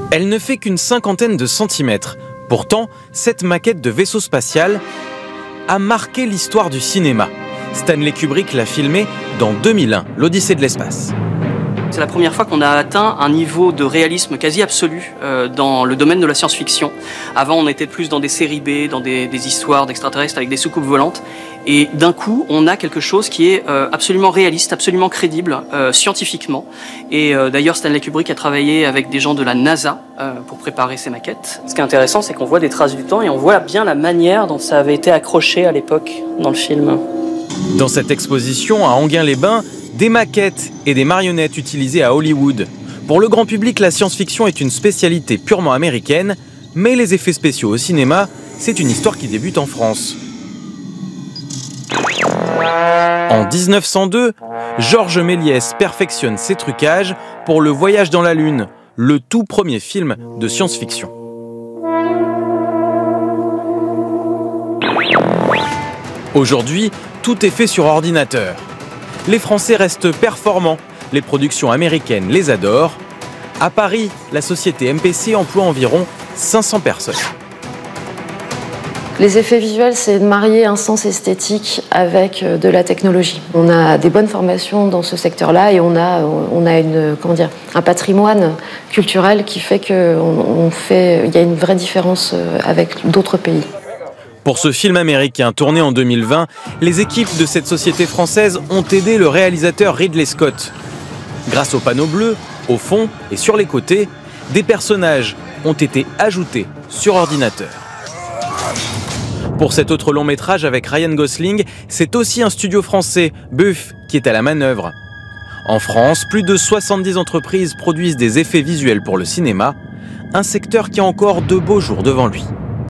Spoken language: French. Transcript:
Elle ne fait qu'une cinquantaine de centimètres. Pourtant, cette maquette de vaisseau spatial a marqué l'histoire du cinéma. Stanley Kubrick l'a filmée dans 2001, l'Odyssée de l'espace. C'est la première fois qu'on a atteint un niveau de réalisme quasi absolu dans le domaine de la science-fiction. Avant, on était plus dans des séries B, dans des histoires d'extraterrestres avec des soucoupes volantes. Et d'un coup, on a quelque chose qui est absolument réaliste, absolument crédible, scientifiquement. Et d'ailleurs, Stanley Kubrick a travaillé avec des gens de la NASA pour préparer ces maquettes. Ce qui est intéressant, c'est qu'on voit des traces du temps et on voit bien la manière dont ça avait été accroché à l'époque dans le film. Dans cette exposition à Enghien-les-Bains, des maquettes et des marionnettes utilisées à Hollywood. Pour le grand public, la science-fiction est une spécialité purement américaine, mais les effets spéciaux au cinéma, c'est une histoire qui débute en France. En 1902, Georges Méliès perfectionne ses trucages pour Le Voyage dans la Lune, le tout premier film de science-fiction. Aujourd'hui, tout est fait sur ordinateur. Les Français restent performants, les productions américaines les adorent. À Paris, la société MPC emploie environ 500 personnes. Les effets visuels, c'est de marier un sens esthétique avec de la technologie. On a des bonnes formations dans ce secteur-là et on a un patrimoine culturel qui fait qu'il y a une vraie différence avec d'autres pays. Pour ce film américain tourné en 2020, les équipes de cette société française ont aidé le réalisateur Ridley Scott. Grâce aux panneaux bleus, au fond et sur les côtés, des personnages ont été ajoutés sur ordinateur. Pour cet autre long métrage avec Ryan Gosling, c'est aussi un studio français, Buff, qui est à la manœuvre. En France, plus de 70 entreprises produisent des effets visuels pour le cinéma, un secteur qui a encore de beaux jours devant lui.